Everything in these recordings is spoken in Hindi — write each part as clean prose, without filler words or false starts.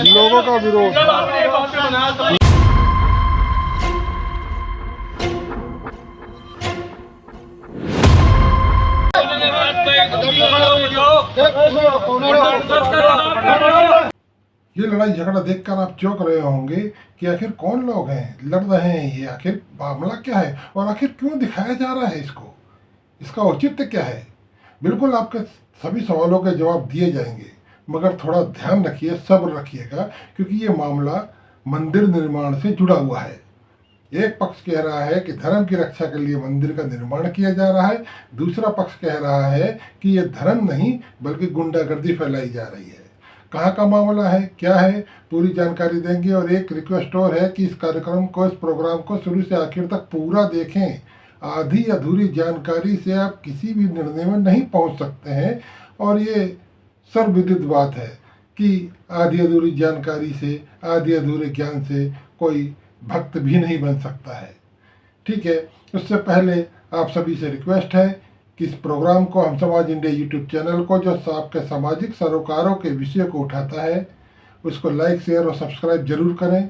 लोगों का विरोध। ये लड़ाई झगड़ा देखकर आप चौंक रहे होंगे कि आखिर कौन लोग हैं, लड़ रहे हैं, ये आखिर मामला क्या है और आखिर क्यों दिखाया जा रहा है इसको, इसका औचित्य क्या है। बिल्कुल आपके सभी सवालों के जवाब दिए जाएंगे, मगर थोड़ा ध्यान रखिए, सब्र रखिएगा, क्योंकि ये मामला मंदिर निर्माण से जुड़ा हुआ है। एक पक्ष कह रहा है कि धर्म की रक्षा के लिए मंदिर का निर्माण किया जा रहा है, दूसरा पक्ष कह रहा है कि ये धर्म नहीं बल्कि गुंडागर्दी फैलाई जा रही है। कहाँ का मामला है, क्या है, पूरी जानकारी देंगे। और एक रिक्वेस्ट और है कि इस कार्यक्रम को, इस प्रोग्राम को शुरू से आखिर तक पूरा देखें। आधी अधूरी जानकारी से आप किसी भी निर्णय में नहीं पहुंच सकते हैं, और ये सर्वविदित बात है कि आधी अधूरी जानकारी से, आधी अधूरे ज्ञान से कोई भक्त भी नहीं बन सकता है। ठीक है, उससे पहले आप सभी से रिक्वेस्ट है कि इस प्रोग्राम को हम समाज इंडिया यूट्यूब चैनल को, जो आपके सामाजिक सरोकारों के विषय को उठाता है, उसको लाइक, शेयर और सब्सक्राइब जरूर करें।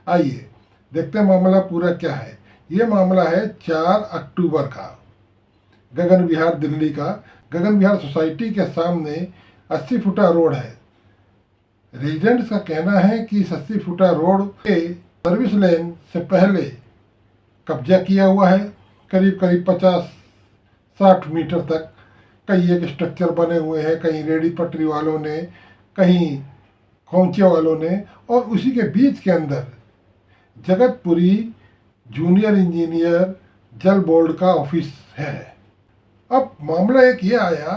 आइए देखते हैं मामला पूरा क्या है। ये मामला है 4 अक्टूबर का, गगन विहार दिल्ली का। गगन विहार सोसाइटी के सामने 80 फुटा रोड है। रेजिडेंट्स का कहना है कि इस 80 फुटा रोड के सर्विस लेन से पहले कब्जा किया हुआ है। करीब करीब 50-60 मीटर तक कई एक स्ट्रक्चर बने हुए हैं, कहीं रेडी पटरी वालों ने, कहीं खोमचे वालों ने, और उसी के बीच के अंदर जगतपुरी जूनियर इंजीनियर जल बोर्ड का ऑफिस है। अब मामला एक ये आया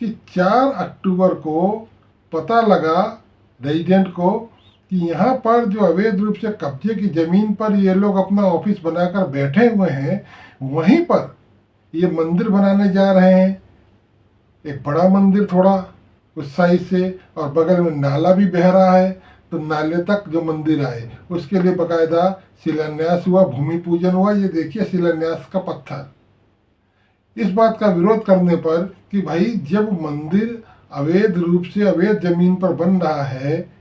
कि 4 अक्टूबर को पता लगा रेजिडेंट को कि यहाँ पर जो अवैध रूप से कब्जे की ज़मीन पर ये लोग अपना ऑफिस बनाकर बैठे हुए हैं, वहीं पर ये मंदिर बनाने जा रहे हैं। एक बड़ा मंदिर थोड़ा उस साइड से, और बगल में नाला भी बह रहा है, तो नाले तक जो मंदिर आए उसके लिए बकायदा शिलान्यास हुआ, भूमि पूजन हुआ। ये देखिए शिलान्यास का पत्थर। इस बात का विरोध करने पर कि भाई जब मंदिर अवैध रूप से अवैध जमीन पर बन रहा है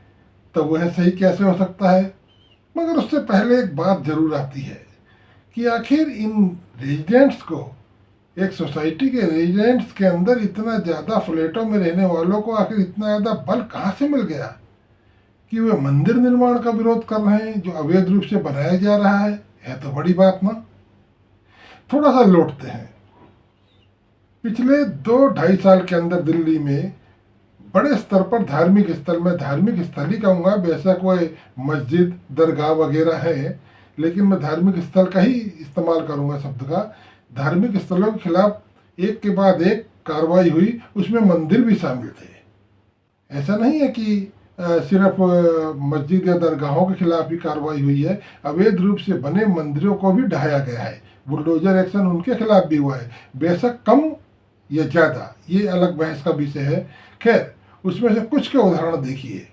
तो वह सही कैसे हो सकता है। मगर उससे पहले एक बात जरूर आती है कि आखिर इन रेजिडेंट्स को, एक सोसाइटी के रेजिडेंट्स के अंदर इतना ज़्यादा फ्लैटों में रहने वालों को आखिर इतना ज़्यादा बल कहाँ से मिल गया कि वे मंदिर निर्माण का विरोध कर रहे हैं जो अवैध रूप से बनाया जा रहा है तो बड़ी बात ना। थोड़ा सा लौटते हैं। पिछले 2-2.5 साल के अंदर दिल्ली में बड़े स्तर पर धार्मिक स्थल, मैं धार्मिक स्थल ही कहूँगा, बेशक कोई मस्जिद, दरगाह वगैरह है, लेकिन मैं धार्मिक स्थल का ही इस्तेमाल करूँगा शब्द का। धार्मिक स्थलों के खिलाफ एक के बाद एक कार्रवाई हुई, उसमें मंदिर भी शामिल थे। ऐसा नहीं है कि सिर्फ मस्जिद या दरगाहों के खिलाफ ही कार्रवाई हुई है, अवैध रूप से बने मंदिरों को भी ढहाया गया है। बुलडोजर एक्शन उनके खिलाफ भी हुआ है, बेशक कम या ज़्यादा, ये अलग बहस का विषय है। खैर, उसमें से कुछ के उदाहरण देखिए।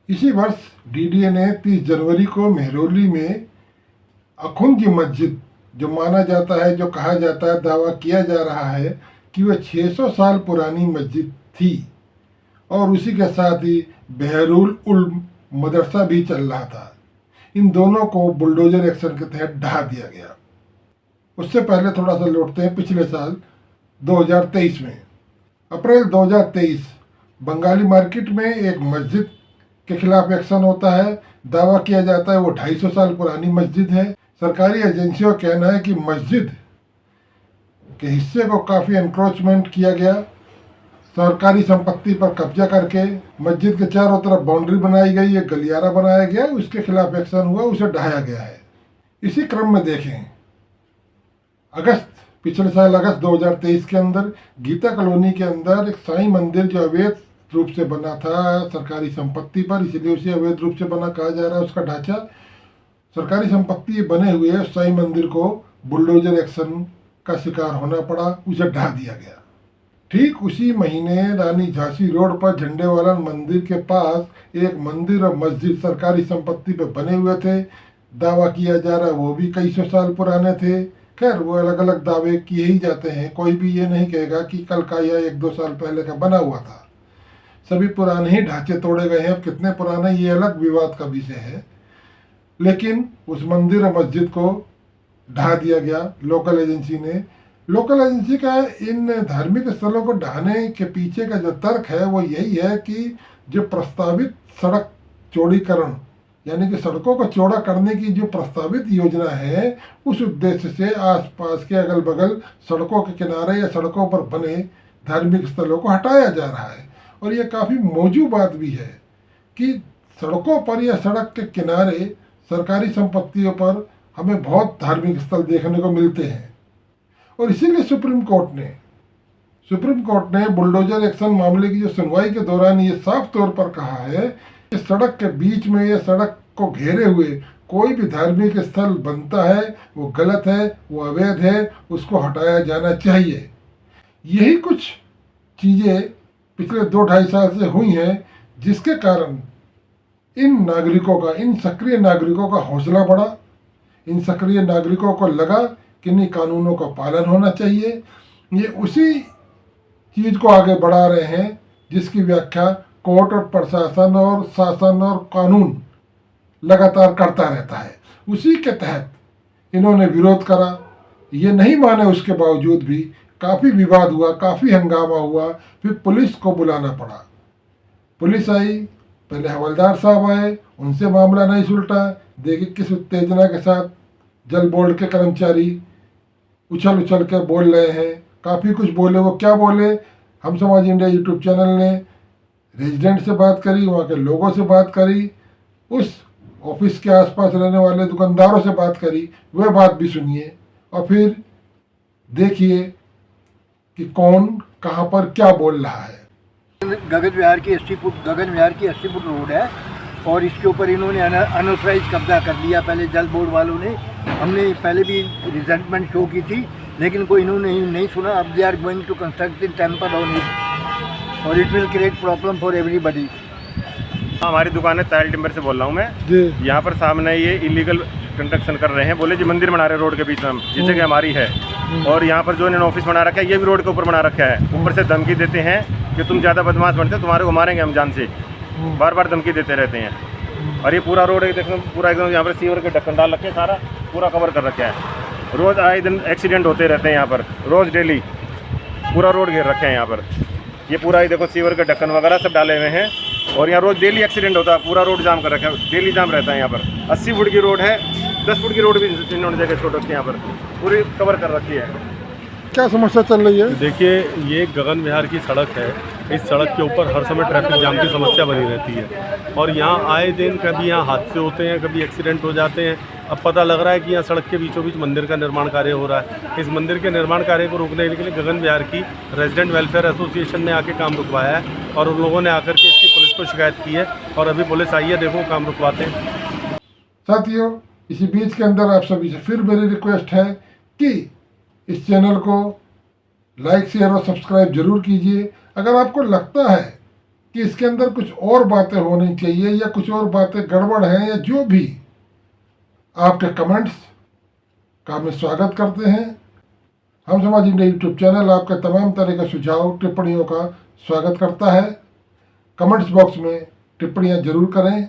इसी वर्ष डीडीए ने 30 जनवरी को मेहरौली में अखुंद मस्जिद, जो माना जाता है, जो कहा जाता है, दावा किया जा रहा है कि वह 600 साल पुरानी मस्जिद थी, और उसी के साथ ही बहरुल उल्म मदरसा भी चल रहा था। इन दोनों को बुलडोजर एक्शन के तहत ढहा दिया गया। उससे पहले थोड़ा सा लौटते हैं पिछले साल 2023 में। अप्रैल 2023 बंगाली मार्केट में एक मस्जिद के खिलाफ एक्शन होता है। दावा किया जाता है वो 250 साल पुरानी मस्जिद है। सरकारी एजेंसियों का कहना है कि मस्जिद के हिस्से को काफ़ी एनक्रोचमेंट किया गया, सरकारी संपत्ति पर कब्जा करके मस्जिद के चारों तरफ बाउंड्री बनाई गई, एक गलियारा बनाया गया, उसके खिलाफ एक्शन हुआ, उसे ढहाया गया है। इसी क्रम में देखें, पिछले साल अगस्त 2023 के अंदर गीता कॉलोनी के अंदर एक साईं मंदिर जो अवैध रूप से बना था सरकारी संपत्ति पर, इसलिए उसे अवैध रूप से बना कहा जा रहा है। उसका ढांचा सरकारी संपत्ति बने हुए साईं मंदिर को बुलडोजर एक्शन का शिकार होना पड़ा, उसे ढहा दिया गया। ठीक उसी महीने रानी झांसी रोड पर झंडेवाला मंदिर के पास एक मंदिर और मस्जिद सरकारी संपत्ति पर बने हुए थे। दावा किया जा रहा है वो भी कई सौ साल पुराने थे। खैर वो अलग अलग दावे किए ही जाते हैं, कोई भी ये नहीं कहेगा कि कल का या 1-2 साल पहले का बना हुआ था। सभी पुराने ही ढांचे तोड़े गए हैं। अब कितने पुराने ये अलग विवाद का विषय है, लेकिन उस मंदिर और मस्जिद को ढा दिया गया लोकल एजेंसी ने। लोकल एजेंसी का इन धार्मिक स्थलों को ढहाने के पीछे का जो तर्क है वो यही है कि जो प्रस्तावित सड़क चौड़ीकरण, यानी कि सड़कों को चौड़ा करने की जो प्रस्तावित योजना है, उस उद्देश्य से आसपास के अगल बगल सड़कों के किनारे या सड़कों पर बने धार्मिक स्थलों को हटाया जा रहा है। और ये काफ़ी मौजूद बात भी है कि सड़कों पर या सड़क के किनारे सरकारी संपत्तियों पर हमें बहुत धार्मिक स्थल देखने को मिलते हैं। और इसीलिए सुप्रीम कोर्ट ने बुलडोजर एक्शन मामले की जो सुनवाई के दौरान ये साफ तौर पर कहा है कि सड़क के बीच में या सड़क को घेरे हुए कोई भी धार्मिक स्थल बनता है वो गलत है, वो अवैध है, उसको हटाया जाना चाहिए। यही कुछ चीज़ें पिछले 2-2.5 साल से हुई हैं, जिसके कारण इन नागरिकों का, इन सक्रिय नागरिकों का हौसला बढ़ा। इन सक्रिय नागरिकों को लगा कि इन कानूनों का पालन होना चाहिए। ये उसी चीज़ को आगे बढ़ा रहे हैं जिसकी व्याख्या कोर्ट और प्रशासन और शासन और कानून लगातार करता रहता है। उसी के तहत इन्होंने विरोध करा, ये नहीं माने, उसके बावजूद भी काफ़ी विवाद हुआ, काफ़ी हंगामा हुआ। फिर पुलिस को बुलाना पड़ा। पुलिस आई, पहले हवलदार साहब आए, उनसे मामला नहीं सुलटा। देखिए किस उत्तेजना के साथ जल बोर्ड के कर्मचारी उछल उछल के बोल रहे हैं, काफ़ी कुछ बोले। वो क्या बोले? हम समाज इंडिया यूट्यूब चैनल ने रेजिडेंट से बात करी, वहाँ के लोगों से बात करी, उस ऑफिस के आसपास रहने वाले दुकानदारों से बात करी, वह बात भी सुनिए और फिर देखिए कि कौन कहाँ पर क्या बोल रहा है। गगन विहार की 80 फुट रोड है और इसके ऊपर इन्होंने अनऑथराइज कब्जा कर लिया। पहले जल बोर्ड वालों ने, हमने पहले भी रिजल्टमेंट शो की थी, लेकिन कोई इन्होंने नहीं सुना। अब they are going to construct in temple on it और it will create problem for everybody. हमारी दुकान है तायल टिम्बर से बोल रहा हूँ मैं। यहाँ पर सामने ये इलीगल कंस्ट्रक्शन कर रहे हैं, बोले जी मंदिर बना रहे रोड के बीच में, जिस जगह हमारी है। और यहाँ पर जो इन्होंने ऑफिस बना रखा है ये भी रोड के ऊपर बना रखा है। ऊपर से धमकी देते हैं कि तुम ज़्यादा बदमाश बनते हो, तुम्हारे को मारेंगे हम जान से, बार बार धमकी देते रहते हैं। और ये पूरा रोड देखो, पूरा एकदम यहाँ पर सीवर के ढक्कन डाल रखे हैं, सारा पूरा कवर कर रखा है। रोज़ आए दिन एक्सीडेंट होते रहते हैं यहाँ पर, रोज़ डेली पूरा रोड घेर रखे हैं यहाँ पर। ये पूरा ही देखो सीवर के ढक्कन वगैरह सब डाले हुए हैं और यहाँ रोज़ डेली एक्सीडेंट होता है। पूरा रोड जाम कर रखा है, डेली जाम रहता है यहाँ पर। 80 फुट की रोड है, 10 फुट की रोड भी इन्होंने जगह छोड़ रखी है, यहाँ पर पूरी कवर कर रखी है। क्या समस्या चल रही है? देखिए, ये गगन विहार की सड़क है। इस सड़क के ऊपर हर समय ट्रैफिक जाम की समस्या बनी रहती है और यहाँ आए दिन कभी यहाँ हादसे होते हैं, कभी एक्सीडेंट हो जाते हैं। अब पता लग रहा है कि यहाँ सड़क के बीचों बीच मंदिर का निर्माण कार्य हो रहा है। इस मंदिर के निर्माण कार्य को रोकने के लिए गगन विहार की रेजिडेंट वेलफेयर एसोसिएशन ने आके काम रुकवाया है और उन लोगों ने आकर के इसकी पुलिस को शिकायत की है और अभी पुलिस आई है, देखो काम रुकवाते हैं। साथियों, इसी बीच के अंदर आप सभी से फिर मेरी रिक्वेस्ट है कि इस चैनल को लाइक, शेयर और सब्सक्राइब जरूर कीजिए। अगर आपको लगता है कि इसके अंदर कुछ और बातें होनी चाहिए या कुछ और बातें गड़बड़ हैं या जो भी, आपके कमेंट्स का हम स्वागत करते हैं। हम समाज इंडिया यूट्यूब चैनल आपके तमाम तरह के सुझाव, टिप्पणियों का स्वागत करता है। कमेंट्स बॉक्स में टिप्पणियां जरूर करें।